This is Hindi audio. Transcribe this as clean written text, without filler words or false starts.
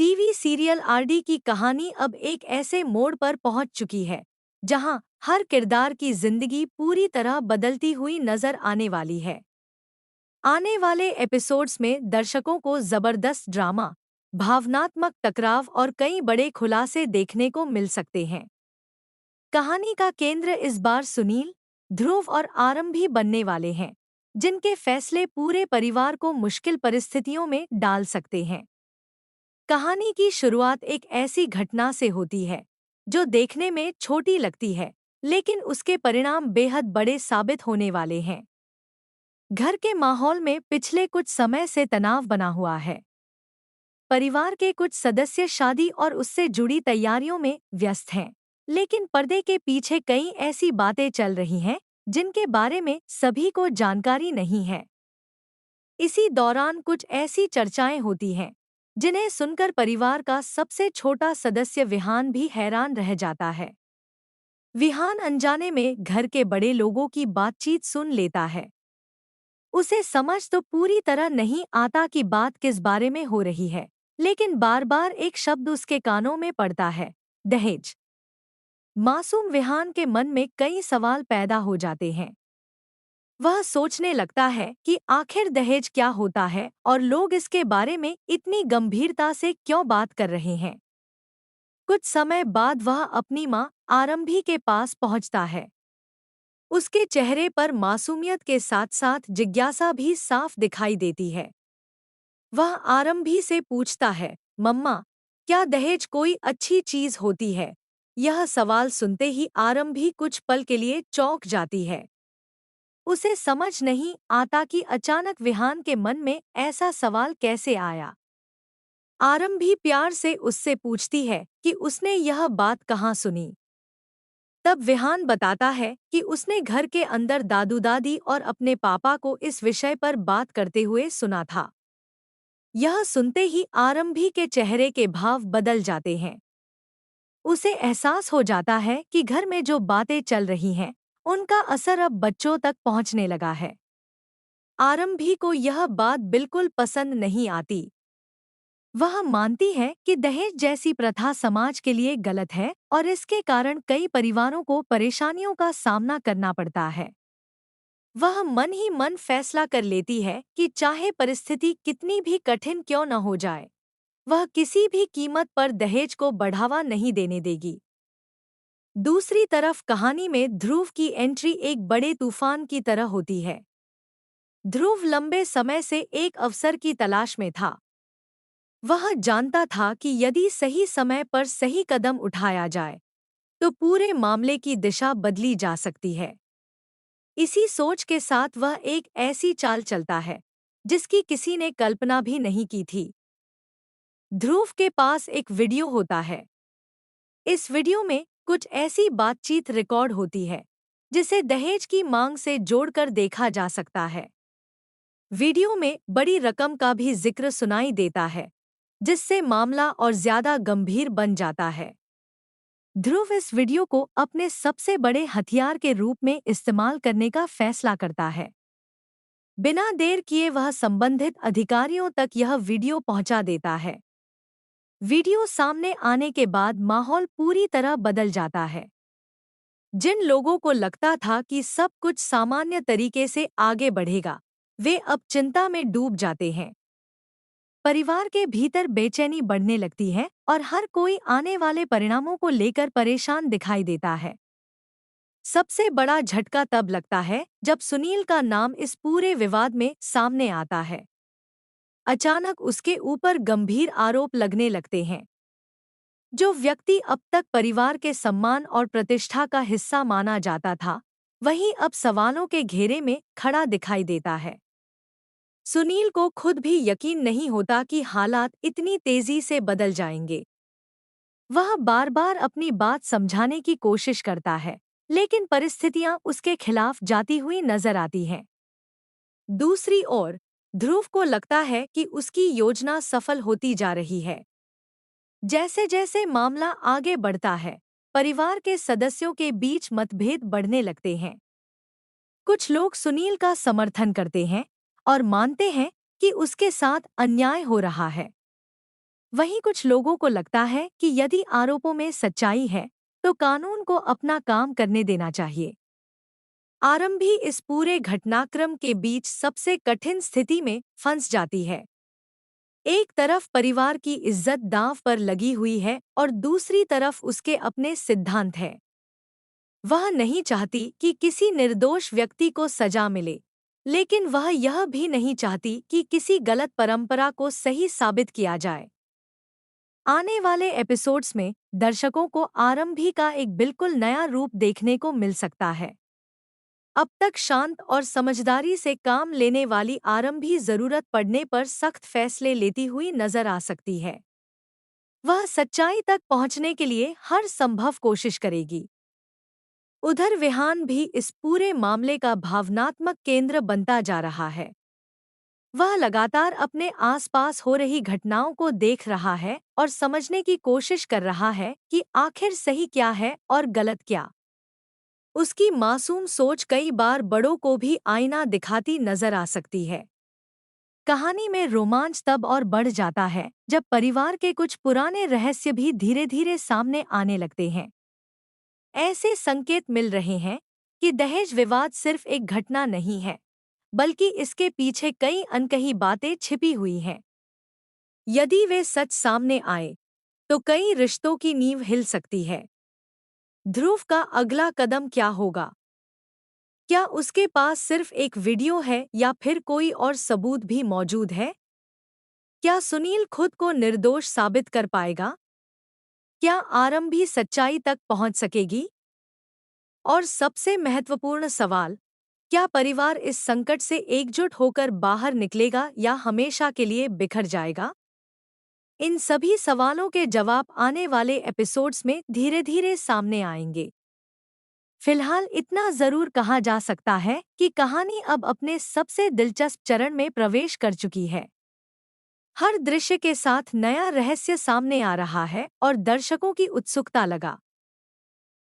टीवी सीरियल आरडी की कहानी अब एक ऐसे मोड़ पर पहुंच चुकी है जहां हर किरदार की जिंदगी पूरी तरह बदलती हुई नजर आने वाली है। आने वाले एपिसोड्स में दर्शकों को जबरदस्त ड्रामा, भावनात्मक टकराव और कई बड़े खुलासे देखने को मिल सकते हैं। कहानी का केंद्र इस बार सुनील, ध्रुव और आरंभी बनने वाले हैं, जिनके फैसले पूरे परिवार को मुश्किल परिस्थितियों में डाल सकते हैं। कहानी की शुरुआत एक ऐसी घटना से होती है जो देखने में छोटी लगती है, लेकिन उसके परिणाम बेहद बड़े साबित होने वाले हैं। घर के माहौल में पिछले कुछ समय से तनाव बना हुआ है। परिवार के कुछ सदस्य शादी और उससे जुड़ी तैयारियों में व्यस्त हैं, लेकिन पर्दे के पीछे कई ऐसी बातें चल रही हैं जिनके बारे में सभी को जानकारी नहीं है। इसी दौरान कुछ ऐसी चर्चाएं होती हैं जिन्हें सुनकर परिवार का सबसे छोटा सदस्य विहान भी हैरान रह जाता है। विहान अनजाने में घर के बड़े लोगों की बातचीत सुन लेता है। उसे समझ तो पूरी तरह नहीं आता कि बात किस बारे में हो रही है, लेकिन बार बार एक शब्द उसके कानों में पड़ता है, दहेज। मासूम विहान के मन में कई सवाल पैदा हो जाते हैं। वह सोचने लगता है कि आखिर दहेज क्या होता है और लोग इसके बारे में इतनी गंभीरता से क्यों बात कर रहे हैं। कुछ समय बाद वह अपनी मां आरंभी के पास पहुंचता है। उसके चेहरे पर मासूमियत के साथ साथ जिज्ञासा भी साफ दिखाई देती है। वह आरंभी से पूछता है, मम्मा, क्या दहेज कोई अच्छी चीज होती है? यह सवाल सुनते ही आरंभी कुछ पल के लिए चौंक जाती है। उसे समझ नहीं आता कि अचानक विहान के मन में ऐसा सवाल कैसे आया। आरंभी प्यार से उससे पूछती है कि उसने यह बात कहाँ सुनी। तब विहान बताता है कि उसने घर के अंदर दादू दादी और अपने पापा को इस विषय पर बात करते हुए सुना था। यह सुनते ही आरंभी के चेहरे के भाव बदल जाते हैं। उसे एहसास हो जाता है कि घर में जो बातें चल रही हैं, उनका असर अब बच्चों तक पहुंचने लगा है। आरंभी को यह बात बिल्कुल पसंद नहीं आती। वह मानती है कि दहेज जैसी प्रथा समाज के लिए गलत है और इसके कारण कई परिवारों को परेशानियों का सामना करना पड़ता है। वह मन ही मन फैसला कर लेती है कि चाहे परिस्थिति कितनी भी कठिन क्यों न हो जाए, वह किसी भी कीमत पर दहेज को बढ़ावा नहीं देने देगी। दूसरी तरफ कहानी में ध्रुव की एंट्री एक बड़े तूफान की तरह होती है। ध्रुव लंबे समय से एक अवसर की तलाश में था। वह जानता था कि यदि सही समय पर सही कदम उठाया जाए, तो पूरे मामले की दिशा बदली जा सकती है। इसी सोच के साथ वह एक ऐसी चाल चलता है जिसकी किसी ने कल्पना भी नहीं की थी। ध्रुव के पास एक वीडियो होता है। इस वीडियो में कुछ ऐसी बातचीत रिकॉर्ड होती है जिसे दहेज की मांग से जोड़कर देखा जा सकता है। वीडियो में बड़ी रकम का भी जिक्र सुनाई देता है, जिससे मामला और ज्यादा गंभीर बन जाता है। ध्रुव इस वीडियो को अपने सबसे बड़े हथियार के रूप में इस्तेमाल करने का फैसला करता है। बिना देर किए वह संबंधित अधिकारियों तक यह वीडियो पहुंचा देता है। वीडियो सामने आने के बाद माहौल पूरी तरह बदल जाता है। जिन लोगों को लगता था कि सब कुछ सामान्य तरीके से आगे बढ़ेगा, वे अब चिंता में डूब जाते हैं। परिवार के भीतर बेचैनी बढ़ने लगती है और हर कोई आने वाले परिणामों को लेकर परेशान दिखाई देता है। सबसे बड़ा झटका तब लगता है जब सुनील का नाम इस पूरे विवाद में सामने आता है। अचानक उसके ऊपर गंभीर आरोप लगने लगते हैं। जो व्यक्ति अब तक परिवार के सम्मान और प्रतिष्ठा का हिस्सा माना जाता था, वही अब सवालों के घेरे में खड़ा दिखाई देता है। सुनील को खुद भी यकीन नहीं होता कि हालात इतनी तेजी से बदल जाएंगे। वह बार बार अपनी बात समझाने की कोशिश करता है, लेकिन परिस्थितियां उसके खिलाफ जाती हुई नजर आती हैं। दूसरी ओर ध्रुव को लगता है कि उसकी योजना सफल होती जा रही है। जैसे जैसे मामला आगे बढ़ता है, परिवार के सदस्यों के बीच मतभेद बढ़ने लगते हैं। कुछ लोग सुनील का समर्थन करते हैं और मानते हैं कि उसके साथ अन्याय हो रहा है। वहीं कुछ लोगों को लगता है कि यदि आरोपों में सच्चाई है तो कानून को अपना काम करने देना चाहिए। आरंभी इस पूरे घटनाक्रम के बीच सबसे कठिन स्थिति में फंस जाती है। एक तरफ परिवार की इज्जत दांव पर लगी हुई है और दूसरी तरफ उसके अपने सिद्धांत हैं। वह नहीं चाहती कि किसी निर्दोष व्यक्ति को सजा मिले, लेकिन वह यह भी नहीं चाहती कि किसी गलत परंपरा को सही साबित किया जाए। आने वाले एपिसोड्स में दर्शकों को आरंभी का एक बिल्कुल नया रूप देखने को मिल सकता है। अब तक शांत और समझदारी से काम लेने वाली आरंभी जरूरत पड़ने पर सख्त फैसले लेती हुई नजर आ सकती है। वह सच्चाई तक पहुंचने के लिए हर संभव कोशिश करेगी। उधर विहान भी इस पूरे मामले का भावनात्मक केंद्र बनता जा रहा है। वह लगातार अपने आसपास हो रही घटनाओं को देख रहा है और समझने की कोशिश कर रहा है कि आखिर सही क्या है और गलत क्या। उसकी मासूम सोच कई बार बड़ों को भी आईना दिखाती नजर आ सकती है। कहानी में रोमांच तब और बढ़ जाता है जब परिवार के कुछ पुराने रहस्य भी धीरे धीरे सामने आने लगते हैं। ऐसे संकेत मिल रहे हैं कि दहेज विवाद सिर्फ एक घटना नहीं है, बल्कि इसके पीछे कई अनकही बातें छिपी हुई हैं। यदि वे सच सामने आए तो कई रिश्तों की नींव हिल सकती है। ध्रुव का अगला कदम क्या होगा? क्या उसके पास सिर्फ एक वीडियो है या फिर कोई और सबूत भी मौजूद है? क्या सुनील खुद को निर्दोष साबित कर पाएगा? क्या आरंभी सच्चाई तक पहुंच सकेगी? और सबसे महत्वपूर्ण सवाल, क्या परिवार इस संकट से एकजुट होकर बाहर निकलेगा या हमेशा के लिए बिखर जाएगा? इन सभी सवालों के जवाब आने वाले एपिसोड्स में धीरे-धीरे सामने आएंगे। फिलहाल इतना जरूर कहा जा सकता है कि कहानी अब अपने सबसे दिलचस्प चरण में प्रवेश कर चुकी है। हर दृश्य के साथ नया रहस्य सामने आ रहा है और दर्शकों की उत्सुकता लगा